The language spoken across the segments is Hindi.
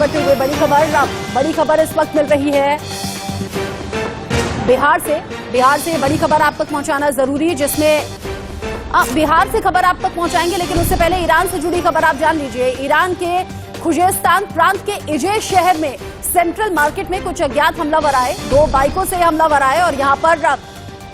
बढ़ते हुए बड़ी खबर इस वक्त मिल रही है बिहार से बड़ी खबर आप तक पहुंचाना जरूरी है, जिसमें बिहार से खबर आप तक पहुंचाएंगे, लेकिन उससे पहले ईरान से जुड़ी खबर आप जान लीजिए। ईरान के खुजेस्तान प्रांत के इजे शहर में सेंट्रल मार्केट में कुछ अज्ञात हमलावर आए, 2 बाइकों से हमलावर आए और यहां पर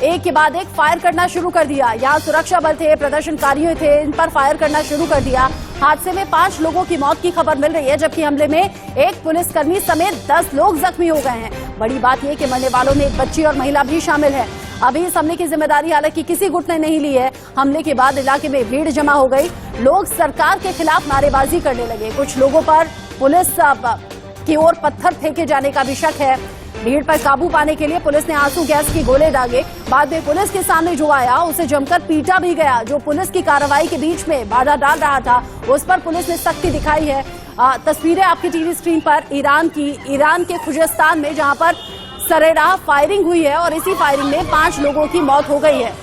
एक के बाद एक फायर करना शुरू कर दिया। यहां सुरक्षा बल थे, प्रदर्शनकारियों थे, इन पर फायर करना शुरू कर दिया। हादसे में 5 लोगों की मौत की खबर मिल रही है, जबकि हमले में एक पुलिसकर्मी समेत 10 लोग जख्मी हो गए हैं। बड़ी बात यह कि मरने वालों में एक बच्ची और महिला भी शामिल है। अभी इस हमले की जिम्मेदारी हालांकि किसी गुट ने नहीं ली है। हमले के बाद इलाके में भीड़ जमा हो गई, लोग सरकार के खिलाफ नारेबाजी करने लगे। कुछ लोगों पर पुलिस की ओर पत्थर फेंके जाने का भी शक है। भीड़ पर काबू पाने के लिए पुलिस ने आंसू गैस के गोले दागे। बाद में पुलिस के सामने जो आया उसे जमकर पीटा भी गया। जो पुलिस की कार्रवाई के बीच में बाधा डाल रहा था उस पर पुलिस ने सख्ती दिखाई है। तस्वीरें आपकी टीवी स्क्रीन पर ईरान के खुजेस्तान में, जहां पर सरेराह फायरिंग हुई है और इसी फायरिंग में 5 लोगों की मौत हो गई है।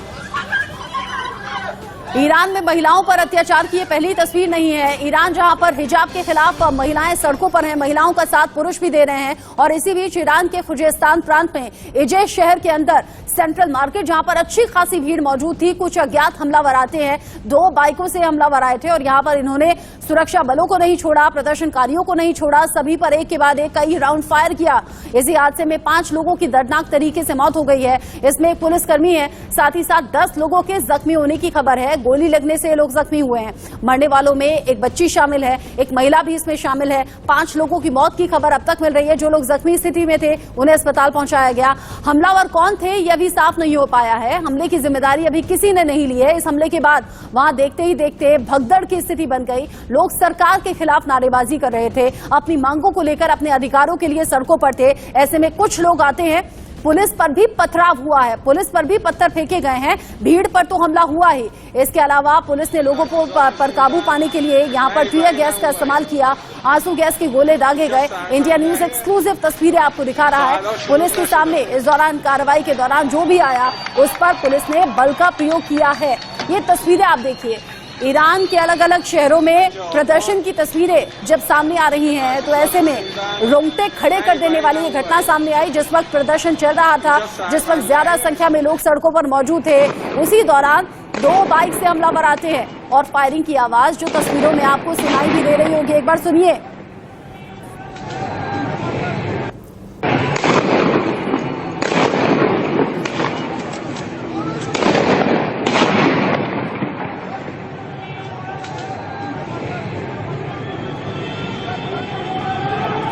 ईरान में महिलाओं पर अत्याचार की ये पहली तस्वीर नहीं है। ईरान जहां पर हिजाब के खिलाफ महिलाएं सड़कों पर हैं, महिलाओं का साथ पुरुष भी दे रहे हैं। और इसी बीच ईरान के खुजेस्तान प्रांत में इजे शहर के अंदर सेंट्रल मार्केट, जहां पर अच्छी खासी भीड़ मौजूद थी, कुछ अज्ञात हमलावर आते हैं। 2 बाइकों से हमलावर आए थे और यहां पर इन्होंने सुरक्षा बलों को नहीं छोड़ा, प्रदर्शनकारियों को नहीं छोड़ा, सभी पर एक के बाद एक कई राउंड फायर किया। इसी हादसे में 5 लोगों की दर्दनाक तरीके से मौत हो गई है। इसमें एक पुलिसकर्मी है, साथ ही साथ 10 लोगों के जख्मी होने की खबर है। गोली लगने से लोग जख्मी हुए हैं। मरने वालों में एक बच्ची शामिल है, एक महिला भी इसमें शामिल है। 5 लोगों की मौत की खबर अब तक मिल रही है। जो लोग जख्मी स्थिति में थे उन्हें अस्पताल पहुंचाया गया। हमलावर कौन थे यह भी साफ नहीं हो पाया है। हमले की जिम्मेदारी अभी किसी ने नहीं ली है। इस हमले के बाद वहां देखते ही देखते भगदड़ की स्थिति बन गई। लोग सरकार के खिलाफ नारेबाजी कर रहे थे, अपनी मांगों को लेकर अपने अधिकारों के लिए सड़कों पर थे। ऐसे में कुछ लोग आते हैं, पुलिस पर भी पथराव हुआ है, पुलिस पर भी पत्थर फेंके गए हैं। भीड़ पर तो हमला हुआ ही, इसके अलावा पुलिस ने लोगों को पर काबू पाने के लिए यहां पर टीयर गैस का इस्तेमाल किया, आंसू गैस के गोले दागे गए। इंडिया न्यूज एक्सक्लूसिव तस्वीरें आपको दिखा रहा है। पुलिस के सामने इस दौरान, कार्रवाई के दौरान जो भी आया उस पर पुलिस ने बल का प्रयोग किया है। ये तस्वीरें आप देखिए, ईरान के अलग अलग शहरों में प्रदर्शन की तस्वीरें जब सामने आ रही हैं तो ऐसे में रोंगटे खड़े कर देने वाली ये घटना सामने आई। जिस वक्त प्रदर्शन चल रहा था, जिस वक्त ज्यादा संख्या में लोग सड़कों पर मौजूद थे, उसी दौरान 2 बाइक से हमलावर आते हैं और फायरिंग की आवाज जो तस्वीरों में आपको सुनाई भी दे रही होगी, एक बार सुनिए।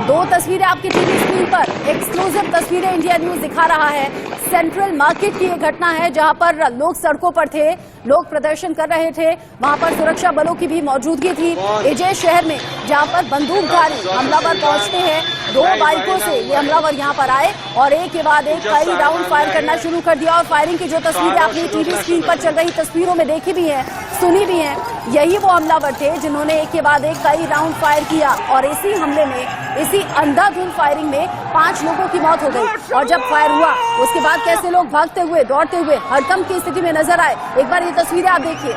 दो तस्वीरें आपकी टीवी स्क्रीन पर, एक्सक्लूसिव तस्वीरें इंडिया न्यूज दिखा रहा है। सेंट्रल मार्केट की ये घटना है जहां पर लोग सड़कों पर थे, लोग प्रदर्शन कर रहे थे। वहां पर सुरक्षा बलों की भी मौजूदगी थी। इजे शहर में जहां पर बंदूकधारी हमलावर पहुंचते हैं, 2 बाइकों से ये हमलावर यहां पर आए और एक के बाद एक कई राउंड फायर करना शुरू कर दिया। और फायरिंग की जो तस्वीरें आपने टीवी स्क्रीन पर चल रही तस्वीरों में देखी भी है, सुनी भी है, यही वो हमलावर थे जिन्होंने एक के बाद एक कई राउंड फायर किया। और इसी हमले में, इसी अंधाधुंध फायरिंग में 5 लोगों की मौत हो गई। और जब फायर हुआ उसके बाद कैसे लोग भागते हुए, दौड़ते हुए हड़कंप की स्थिति में नजर आए, एक बार ये तस्वीरें आप देखिए।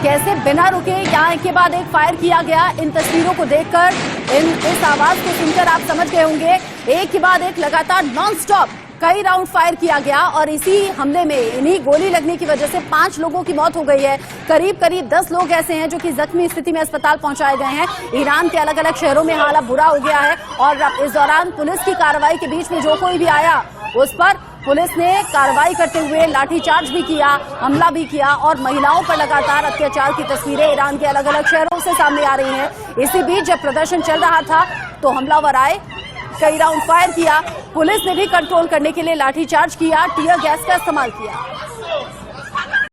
कैसे बिना रुके यहाँ एक के बाद एक फायर किया गया। इन तस्वीरों को देखकर, इस आवाज को सुनकर आप समझ गए होंगे, एक के बाद एक लगातार नॉन स्टॉप कई राउंड फायर किया गया। और इसी हमले में, इन्हीं गोली लगने की वजह से 5 लोगों की मौत हो गई है। करीब 10 लोग ऐसे हैं जो कि जख्मी स्थिति में अस्पताल पहुंचाए गए हैं। ईरान के अलग अलग शहरों में हालात बुरा हो गया है और इस दौरान पुलिस की कार्रवाई के बीच में जो कोई भी आया उस पर पुलिस ने कार्रवाई करते हुए लाठीचार्ज भी किया, हमला भी किया। और महिलाओं पर लगातार अत्याचार की तस्वीरें ईरान के अलग अलग शहरों से सामने आ रही हैं। इसी बीच जब प्रदर्शन चल रहा था तो हमलावर आए, कई राउंड फायर किया। पुलिस ने भी कंट्रोल करने के लिए लाठीचार्ज किया, टीयर गैस का इस्तेमाल किया।